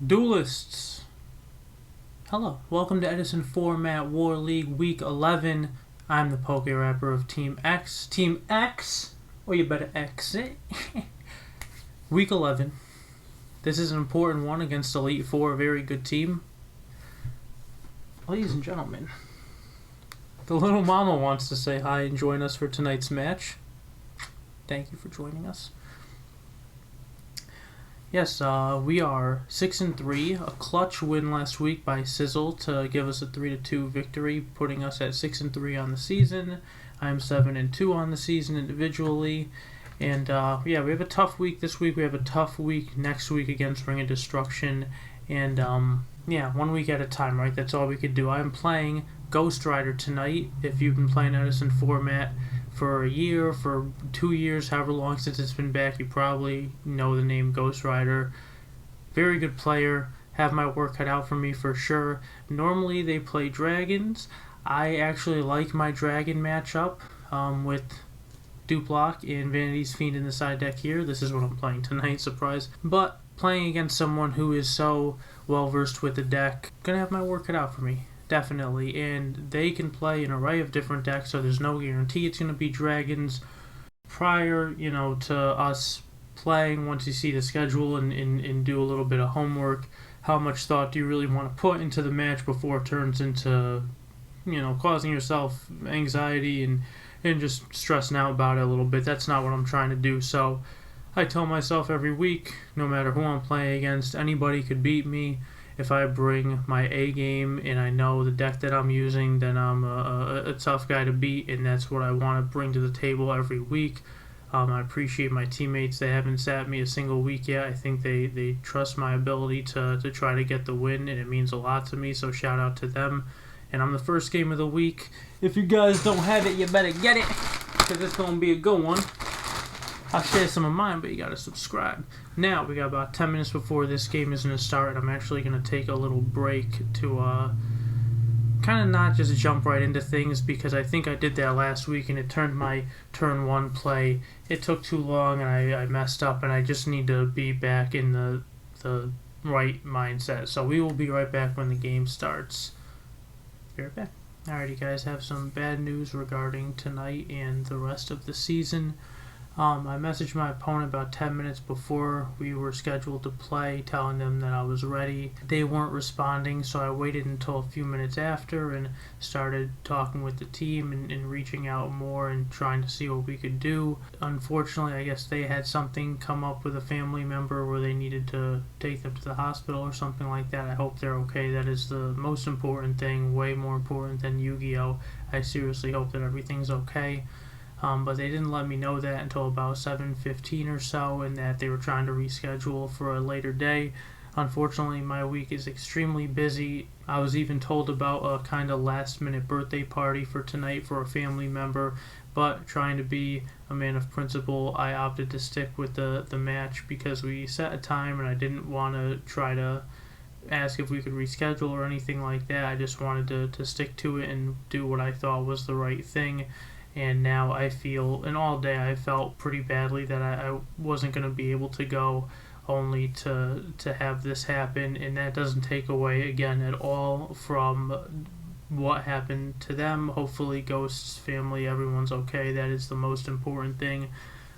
Duelists, hello. Welcome to Edison Format War League Week 11. I'm the PokeRapper of Team X. Team X, or you better exit. Week 11. This is an important one against Elite Four, a very good team. Ladies and gentlemen, the little mama wants to say hi and join us for tonight's match. Thank you for joining us. Yes, we are 6-3. A clutch win last week by Sizzle to give us a 3-2 victory, putting us at 6-3 on the season. I'm 7-2 on the season individually. And yeah, we have a tough week this week. We have a tough week next week against Ring of Destruction. And yeah, 1 week at a time, right? That's all we could do. I'm playing Ghostrider tonight. If you've been playing Edison format for a year, for 2 years, however long since it's been back, you probably know the name Ghostrider. Very good player. Have my work cut out for me for sure. Normally they play dragons. I actually like my dragon matchup with Duplock and Vanity's Fiend in the side deck here. This is what I'm playing tonight, surprise. But playing against someone who is so well versed with the deck, gonna have my work cut out for me. Definitely, and they can play an array of different decks, so there's no guarantee it's going to be dragons. Prior, to us playing, once you see the schedule and do a little bit of homework, how much thought do you really want to put into the match before it turns into, causing yourself anxiety and just stressing out about it a little bit. That's not what I'm trying to do, so I tell myself every week, no matter who I'm playing against, anybody could beat me. If I bring my A game and I know the deck that I'm using, then I'm a tough guy to beat, and that's what I want to bring to the table every week. I appreciate my teammates. They haven't sat me a single week yet. I think they trust my ability to try to get the win, and it means a lot to me, so shout out to them. And I'm the first game of the week. If you guys don't have it, you better get it, because it's going to be a good one. I'll share some of mine, but you gotta subscribe. Now, we got about 10 minutes before this game is going to start, and I'm actually going to take a little break to kind of not just jump right into things, because I think I did that last week, and it turned my turn 1 play. It took too long, and I messed up, and I just need to be back in the right mindset. So we will be right back when the game starts. Be right back. Alrighty, guys, have some bad news regarding tonight and the rest of the season. I messaged my opponent about 10 minutes before we were scheduled to play, telling them that I was ready. They weren't responding, so I waited until a few minutes after and started talking with the team and reaching out more and trying to see what we could do. Unfortunately, I guess they had something come up with a family member where they needed to take them to the hospital or something like that. I hope they're okay. That is the most important thing, way more important than Yugioh. I seriously hope that everything's okay. But they didn't let me know that until about 7:15 or so, and that they were trying to reschedule for a later day. Unfortunately, my week is extremely busy. I was even told about a kind of last-minute birthday party for tonight for a family member, but trying to be a man of principle, I opted to stick with the match because we set a time, and I didn't want to try to ask if we could reschedule or anything like that. I just wanted to stick to it and do what I thought was the right thing. And now I feel, and all day I felt pretty badly that I wasn't going to be able to go, only to have this happen. And that doesn't take away, again, at all from what happened to them. Hopefully Ghost's family, everyone's okay. That is the most important thing.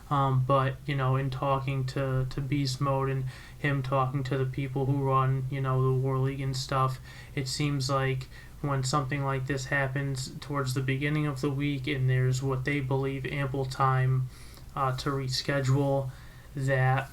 But, in talking to Beast Mode and him talking to the people who run, the War League and stuff, it seems like when something like this happens towards the beginning of the week and there's what they believe ample time to reschedule, that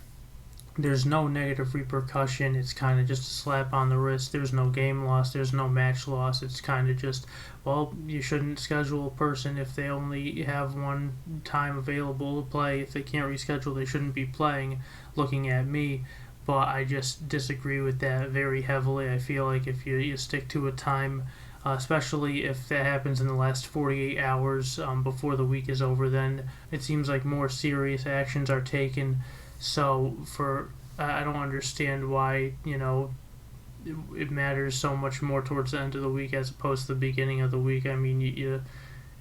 there's no negative repercussion. It's kind of just a slap on the wrist. There's no game loss. There's no match loss. It's kind of just, well, you shouldn't schedule a person if they only have one time available to play. If they can't reschedule, they shouldn't be playing, looking at me. But I just disagree with that very heavily. I feel like if you stick to a time, especially if that happens in the last 48 hours before the week is over, then it seems like more serious actions are taken. So I don't understand why, it matters so much more towards the end of the week as opposed to the beginning of the week. I mean,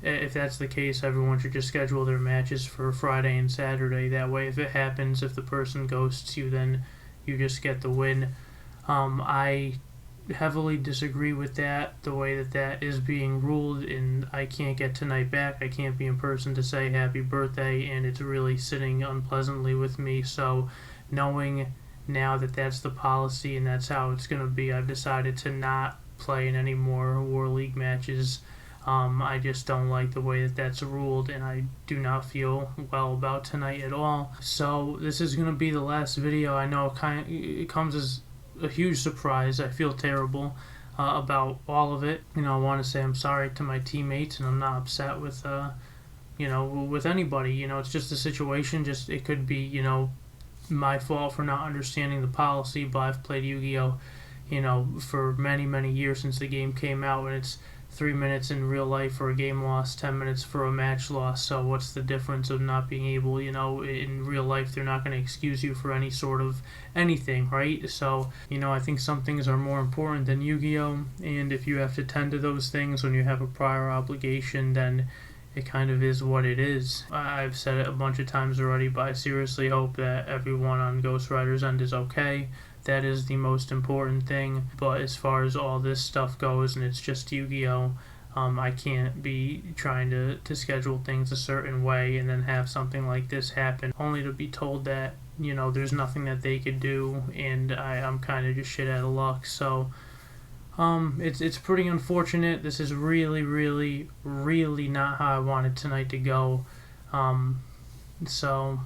if that's the case, everyone should just schedule their matches for Friday and Saturday. That way, if it happens, if the person ghosts you, then you just get the win. I heavily disagree with that, the way that that is being ruled, and I can't get tonight back. I can't be in person to say happy birthday, and it's really sitting unpleasantly with me. So knowing now that that's the policy and that's how it's going to be, I've decided to not play in any more War League matches. I just don't like the way that that's ruled, and I do not feel well about tonight at all. So this is going to be the last video. I know it comes as a huge surprise. I feel terrible about all of it. I want to say I'm sorry to my teammates, and I'm not upset with with anybody. It's just a situation. It could be my fault for not understanding the policy. But I've played Yu-Gi-Oh for many years since the game came out, and it's 3 minutes in real life for a game loss, 10 minutes for a match loss. So what's the difference of not being able, in real life they're not going to excuse you for any sort of anything, right? So, I think some things are more important than Yu-Gi-Oh! And if you have to tend to those things when you have a prior obligation, then it kind of is what it is. I've said it a bunch of times already, but I seriously hope that everyone on Ghostrider's end is okay. That is the most important thing. But as far as all this stuff goes, and it's just Yu-Gi-Oh!, I can't be trying to schedule things a certain way and then have something like this happen, only to be told that, there's nothing that they could do, and I'm kind of just shit out of luck. So, it's pretty unfortunate. This is really not how I wanted tonight to go. So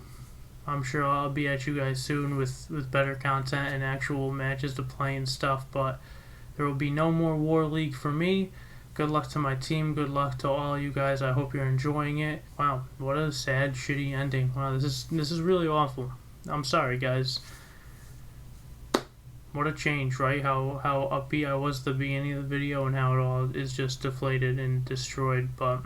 I'm sure I'll be at you guys soon with better content and actual matches to play and stuff, but there will be no more War League for me. Good luck to my team. Good luck to all you guys. I hope you're enjoying it. Wow, what a sad, shitty ending. Wow, this is really awful. I'm sorry, guys. What a change, right? How upbeat I was at the beginning of the video, and how it all is just deflated and destroyed. But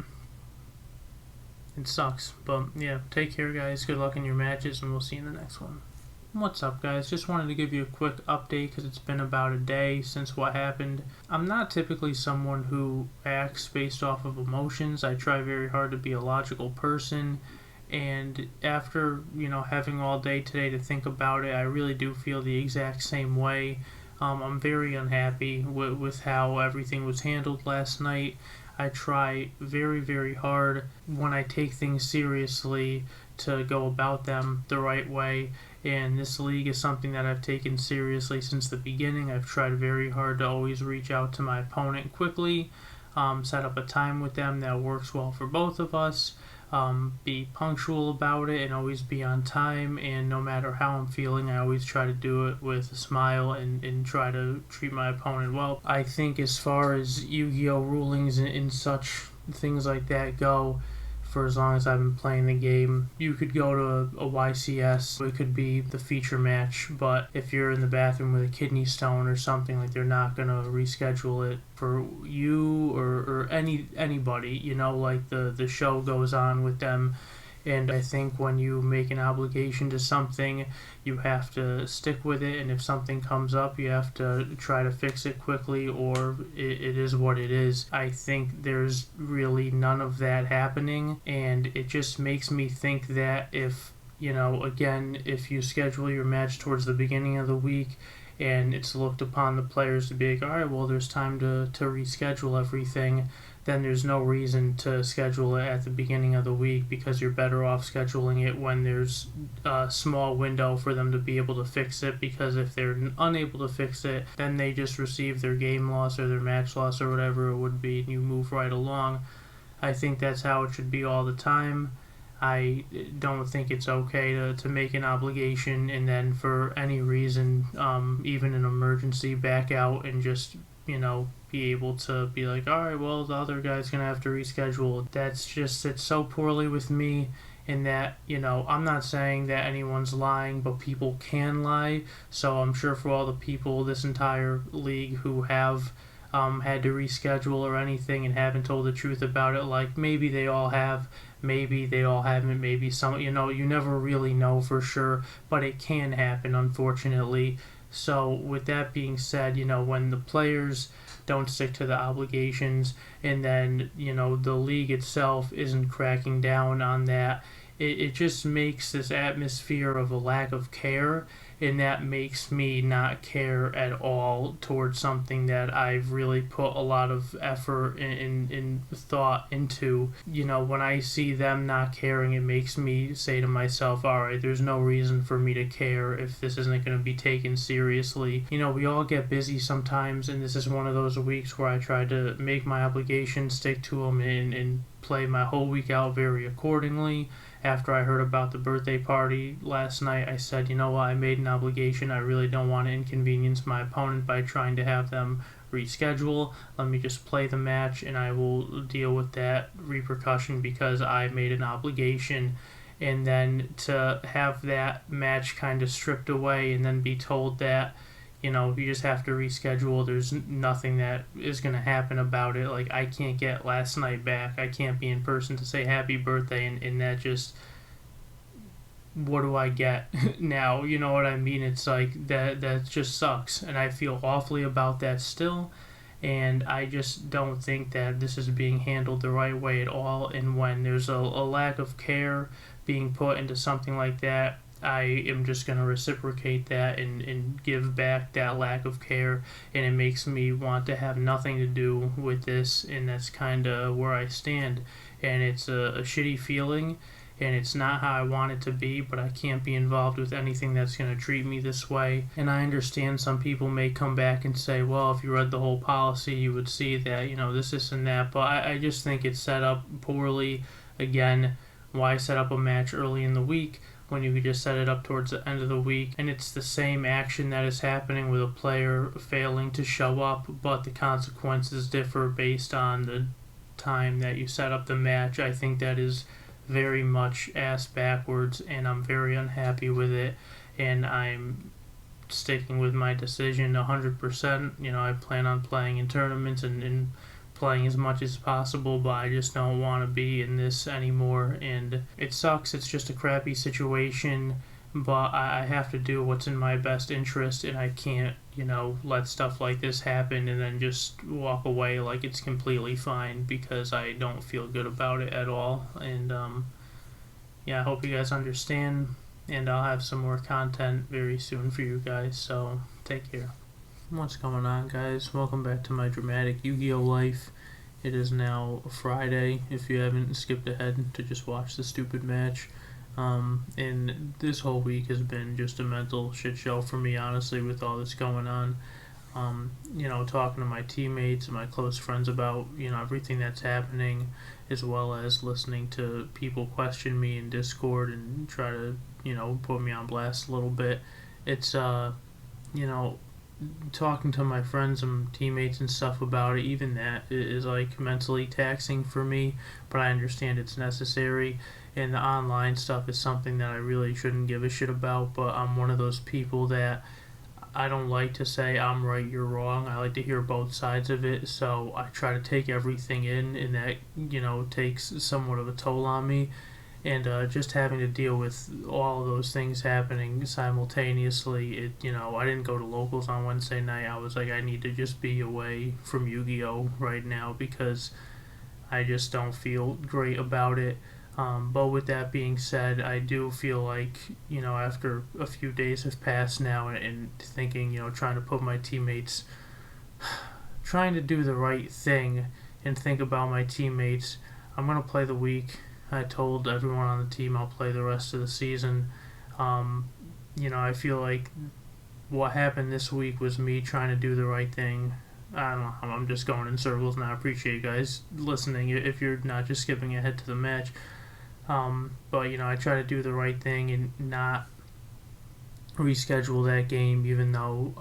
it sucks. But yeah, take care, guys. Good luck in your matches, and we'll see you in the next one. What's up, guys? Just wanted to give you a quick update because it's been about a day since what happened. I'm not typically someone who acts based off of emotions. I try very hard to be a logical person, and after having all day today to think about it, I really do feel the exact same way. I'm very unhappy with how everything was handled last night. I try very hard when I take things seriously to go about them the right way, and this league is something that I've taken seriously since the beginning. I've tried very hard to always reach out to my opponent quickly, set up a time with them that works well for both of us, be punctual about it, and always be on time. And no matter how I'm feeling, I always try to do it with a smile and try to treat my opponent well. I think as far as Yu-Gi-Oh! Rulings and such things like that go, for as long as I've been playing the game, you could go to a YCS, it could be the feature match, but if you're in the bathroom with a kidney stone or something, like, they're not going to reschedule it for you or anybody, like the show goes on with them. And I think when you make an obligation to something, you have to stick with it, and if something comes up, you have to try to fix it quickly, or it is what it is. I think there's really none of that happening, and it just makes me think that if you schedule your match towards the beginning of the week, and it's looked upon the players to be like, alright, well, there's time to reschedule everything, then there's no reason to schedule it at the beginning of the week, because you're better off scheduling it when there's a small window for them to be able to fix it, because if they're unable to fix it, then they just receive their game loss or their match loss or whatever it would be, and you move right along. I think that's how it should be all the time. I don't think it's okay to make an obligation and then for any reason, even an emergency, back out and just, be able to be like, alright, well, the other guy's going to have to reschedule. That's just sits so poorly with me, in that, I'm not saying that anyone's lying, but people can lie. So I'm sure for all the people this entire league who have had to reschedule or anything and haven't told the truth about it, like, maybe they all have, maybe they all haven't, maybe some, you never really know for sure, but it can happen, unfortunately. So with that being said, when the players don't stick to the obligations, and then, the league itself isn't cracking down on that, it just makes this atmosphere of a lack of care, and that makes me not care at all towards something that I've really put a lot of effort and thought into. When I see them not caring, it makes me say to myself, alright, there's no reason for me to care if this isn't going to be taken seriously. We all get busy sometimes, and this is one of those weeks where I try to make my obligations, stick to them, and play my whole week out very accordingly. After I heard about the birthday party last night, I said, you know what, I made an obligation. I really don't want to inconvenience my opponent by trying to have them reschedule. Let me just play the match, and I will deal with that repercussion because I made an obligation. And then to have that match kind of stripped away and then be told that, you just have to reschedule. There's nothing that is going to happen about it. Like, I can't get last night back. I can't be in person to say happy birthday, and that just, what do I get now? You know what I mean? It's like, that just sucks, and I feel awfully about that still, and I just don't think that this is being handled the right way at all. And when there's a lack of care being put into something like that, I am just going to reciprocate that and give back that lack of care, and it makes me want to have nothing to do with this, and that's kind of where I stand. And it's a shitty feeling, and it's not how I want it to be, but I can't be involved with anything that's going to treat me this way. And I understand some people may come back and say, well, if you read the whole policy, you would see that, this and that, but I just think it's set up poorly. Again, why set up a match early in the week when you could just set it up towards the end of the week? And it's the same action that is happening with a player failing to show up, but the consequences differ based on the time that you set up the match. I think that is very much ass backwards, and I'm very unhappy with it, and I'm sticking with my decision 100%. I plan on playing in tournaments and playing as much as possible, but I just don't want to be in this anymore, and it sucks. It's just a crappy situation, but I have to do what's in my best interest, and I can't, let stuff like this happen and then just walk away like it's completely fine, because I don't feel good about it at all. And I hope you guys understand, and I'll have some more content very soon for you guys, so take care. What's going on, guys? Welcome back to my dramatic Yu-Gi-Oh life. It is now Friday, if you haven't skipped ahead to just watch the stupid match. And this whole week has been just a mental shit show for me, honestly, with all this going on. Talking to my teammates and my close friends about, everything that's happening, as well as listening to people question me in Discord and try to, put me on blast a little bit. It's, talking to my friends and teammates and stuff about it, even that is like mentally taxing for me, but I understand it's necessary. And the online stuff is something that I really shouldn't give a shit about, but I'm one of those people that I don't like to say I'm right, you're wrong. I like to hear both sides of it, so I try to take everything in, and that, takes somewhat of a toll on me. And just having to deal with all of those things happening simultaneously, I didn't go to locals on Wednesday night. I was like, I need to just be away from Yu-Gi-Oh right now because I just don't feel great about it. But with that being said, I do feel like, after a few days have passed now and thinking, trying to put my teammates, trying to do the right thing and think about my teammates, I'm going to play the week. I told everyone on the team I'll play the rest of the season. I feel like what happened this week was me trying to do the right thing. I don't know, I'm just going in circles, and I appreciate you guys listening if you're not just skipping ahead to the match. But, I try to do the right thing and not reschedule that game, even though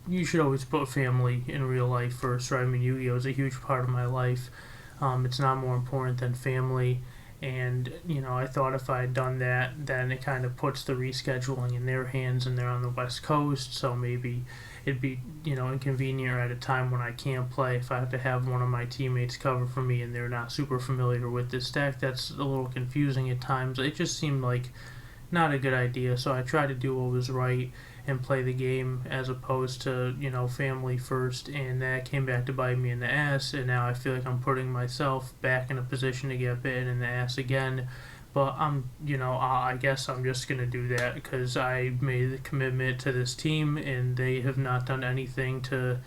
you should always put family in real life first, right? I mean, Yu-Gi-Oh is a huge part of my life. It's not more important than family, and I thought if I had done that, then it kind of puts the rescheduling in their hands, and they're on the West Coast, so maybe it'd be inconvenient at a time when I can't play. If I have to have one of my teammates cover for me and they're not super familiar with this deck, that's a little confusing at times. It just seemed like not a good idea, so I tried to do what was right and play the game as opposed to, family first, and that came back to bite me in the ass, and now I feel like I'm putting myself back in a position to get bitten in the ass again But I guess I'm just gonna do that because I made the commitment to this team, and they have not done anything to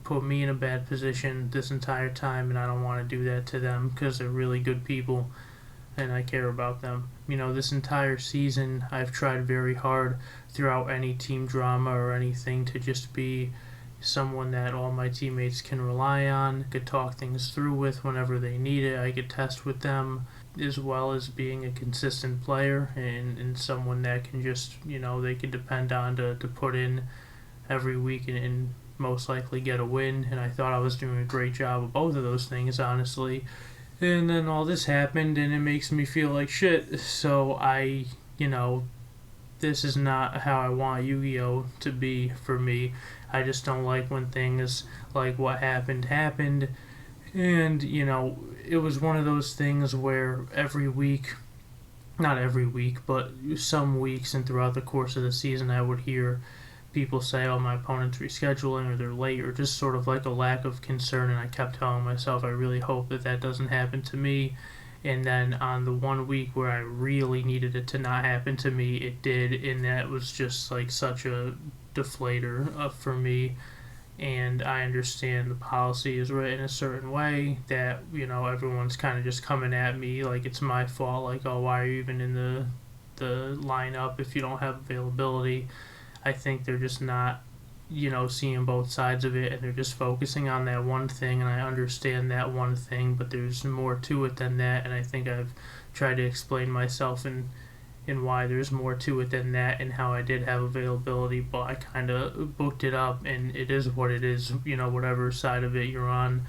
put me in a bad position this entire time, and I don't want to do that to them because they're really good people, and I care about them. This entire season, I've tried very hard throughout any team drama or anything to just be someone that all my teammates can rely on, could talk things through with whenever they need it. I could test with them, as well as being a consistent player and someone that can just, they can depend on to put in every week and most likely get a win. And I thought I was doing a great job of both of those things, honestly. And then all this happened, and it makes me feel like shit. So this is not how I want Yu-Gi-Oh to be for me. I just don't like when things like what happened. And, it was one of those things where every week, not every week, but some weeks and throughout the course of the season, I would hear people say, oh, my opponent's rescheduling, or they're late, or just sort of like a lack of concern. And I kept telling myself, I really hope that doesn't happen to me. And then on the 1 week where I really needed it to not happen to me, it did, and that was just like such a deflator for me. And I understand the policy is written a certain way that, everyone's kind of just coming at me like it's my fault, like, oh, why are you even in the lineup if you don't have availability? I think they're just not, seeing both sides of it, and they're just focusing on that one thing, and I understand that one thing, but there's more to it than that, and I think I've tried to explain myself and why there's more to it than that, and how I did have availability, but I kind of booked it up, and it is what it is, whatever side of it you're on.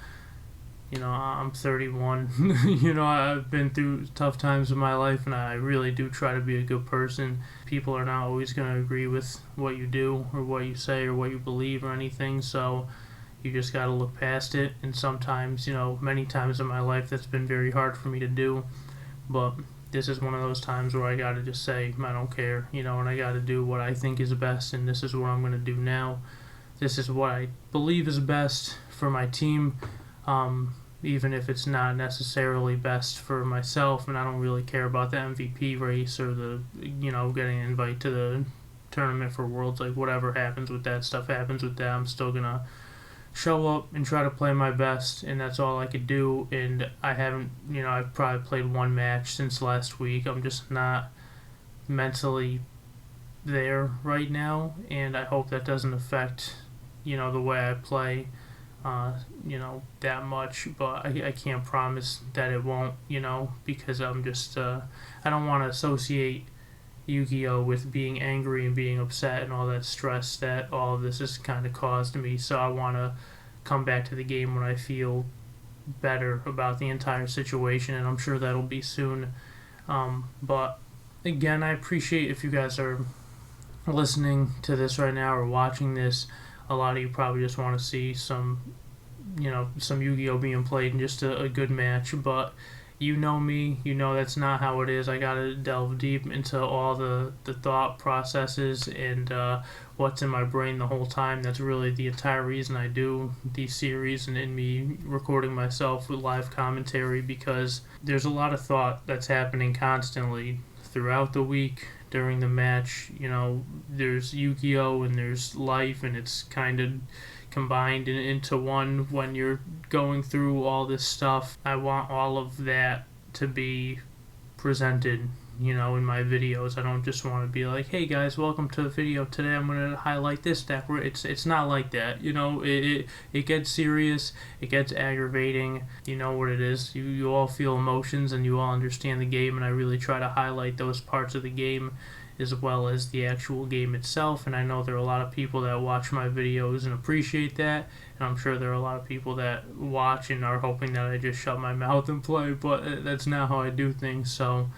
I'm 31. I've been through tough times in my life, and I really do try to be a good person. People are not always going to agree with what you do or what you say or what you believe or anything, so you just got to look past it. And sometimes, many times in my life, that's been very hard for me to do, but this is one of those times where I got to just say, I don't care, and I got to do what I think is best, and this is what I'm going to do now. This is what I believe is best for my team, even if it's not necessarily best for myself, and I don't really care about the MVP race or the, getting an invite to the tournament for Worlds. Like, whatever happens with that stuff happens with that. I'm still going to show up and try to play my best, and that's all I could do. And I haven't, I've probably played one match since last week. I'm just not mentally there right now, and I hope that doesn't affect, the way I play, that much, but I can't promise that it won't, because I'm just, I don't want to associate Yugioh with being angry and being upset and all that stress that all of this has kind of caused me. So I want to come back to the game when I feel better about the entire situation, and I'm sure that'll be soon. But again, I appreciate if you guys are listening to this right now or watching this. A lot of you probably just want to see some Yu-Gi-Oh being played and just a good match, but you know me, that's not how it is. I gotta delve deep into all the thought processes and what's in my brain the whole time. That's really the entire reason I do these series and in me recording myself with live commentary, because there's a lot of thought that's happening constantly throughout the week during the match. There's Yu-Gi-Oh and there's life, and it's kind of combined into one when you're going through all this stuff. I want all of that to be presented, in my videos. I don't just want to be like, hey guys, welcome to the video. Today I'm going to highlight this deck. It's not like that. It gets serious. It gets aggravating. You know what it is. You all feel emotions and you all understand the game, and I really try to highlight those parts of the game as well as the actual game itself. And I know there are a lot of people that watch my videos and appreciate that, and I'm sure there are a lot of people that watch and are hoping that I just shut my mouth and play, but that's not how I do things. So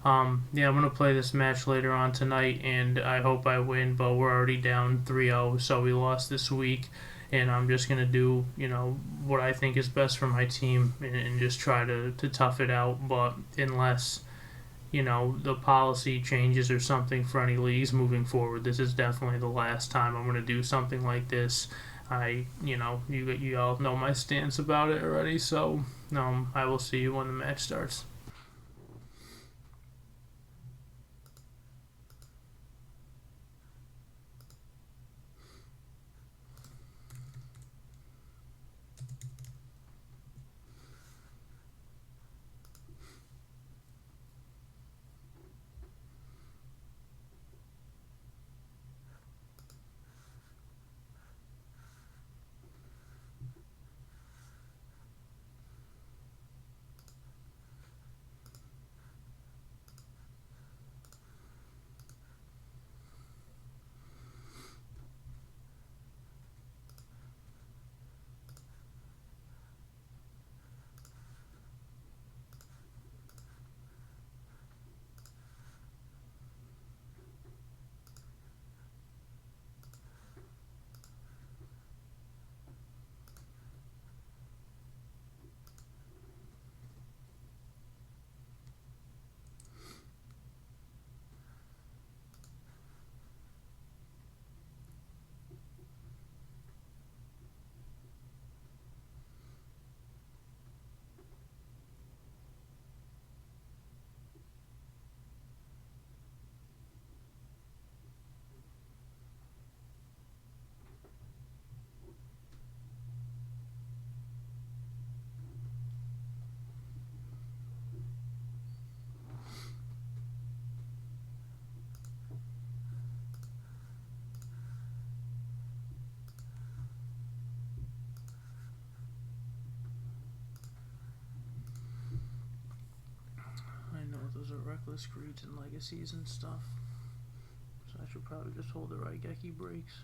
I'm going to play this match later on tonight, and I hope I win, but we're already down 3-0, so we lost this week, and I'm just going to do, what I think is best for my team and just try to tough it out. But unless, the policy changes or something for any leagues moving forward, this is definitely the last time I'm going to do something like this. You all know my stance about it already, so I will see you when the match starts. those are reckless greeds and legacies and stuff. So I should probably just hold the Raigeki breaks.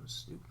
was stupid.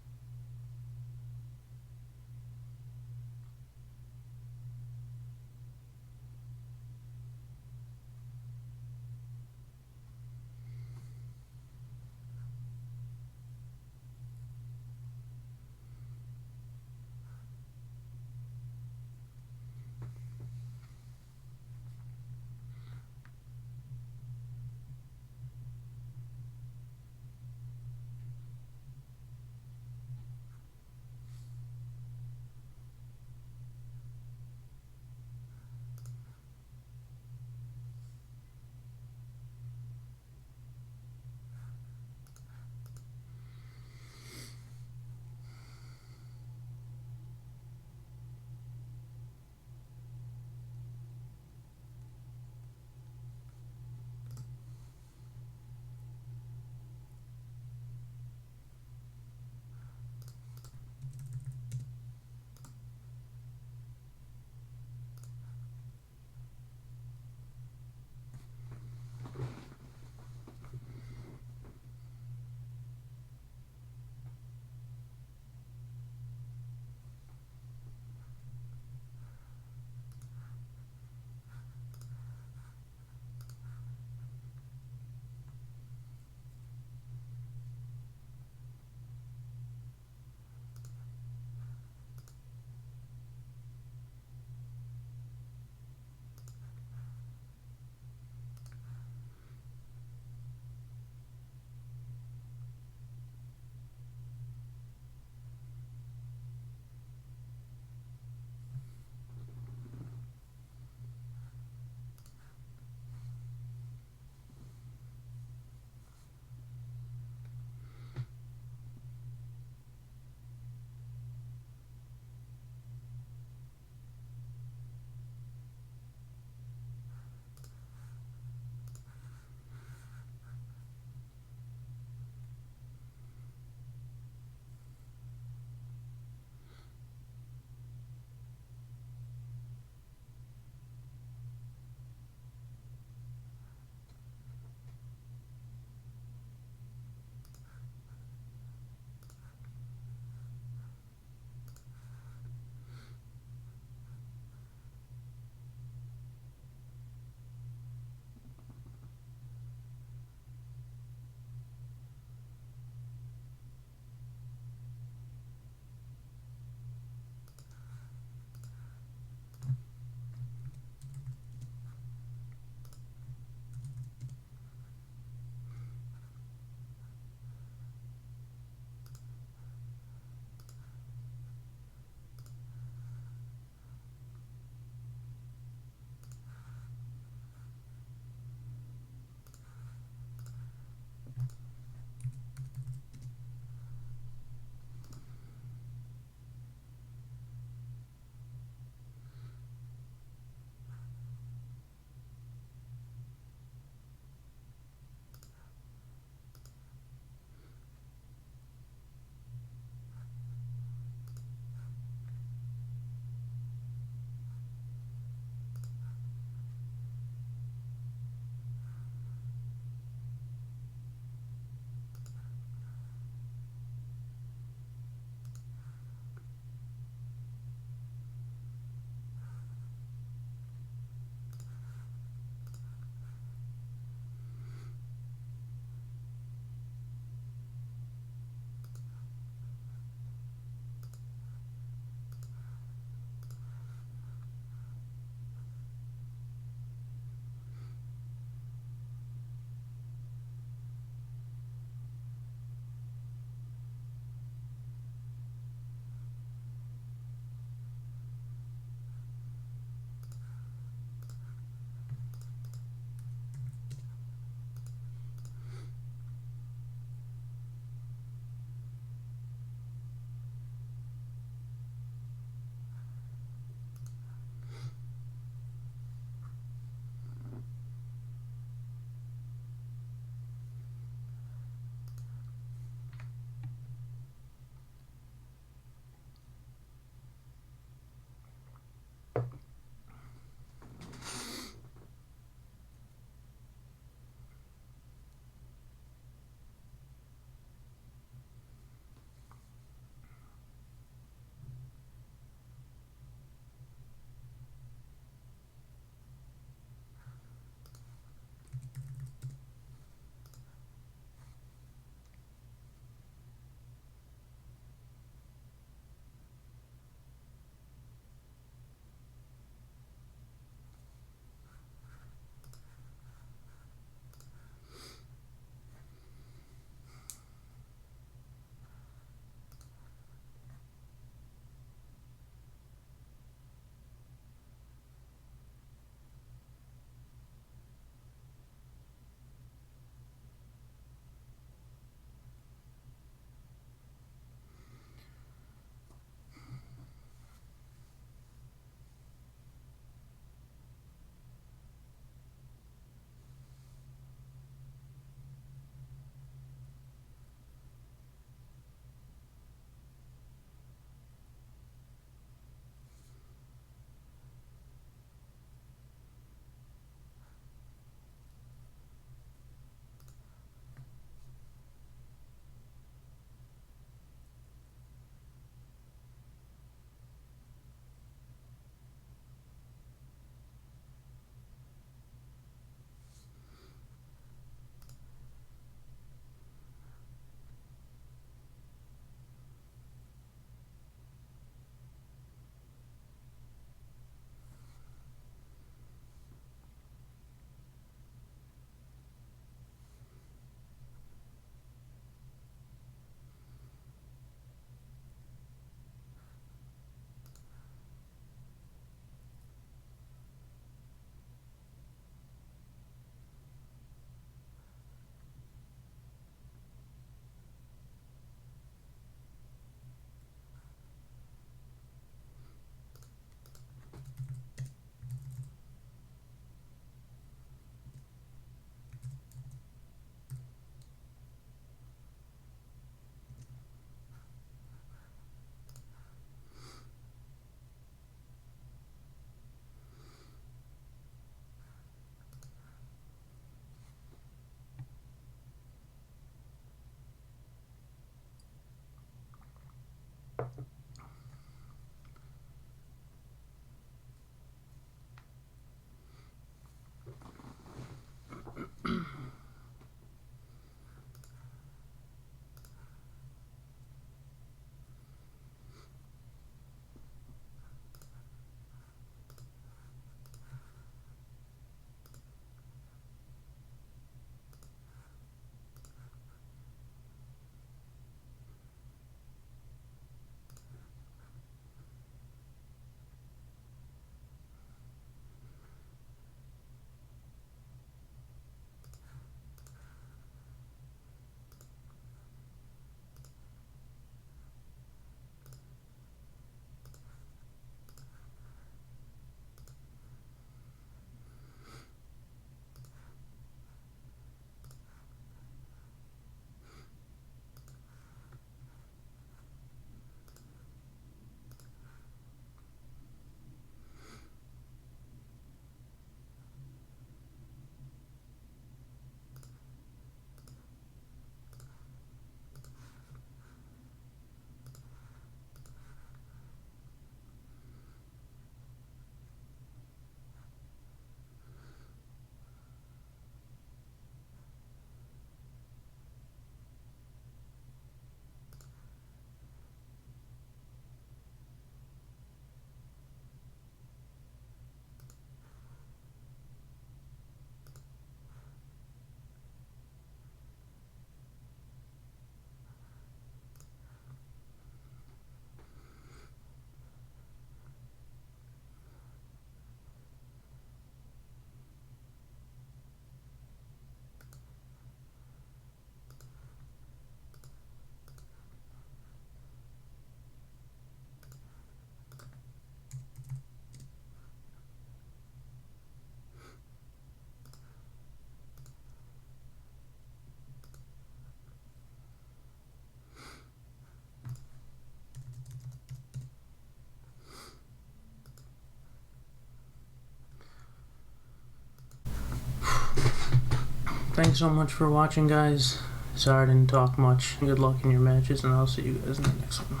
thanks so much for watching, guys. Sorry I didn't talk much. Good luck in your matches, and I'll see you guys in the next one.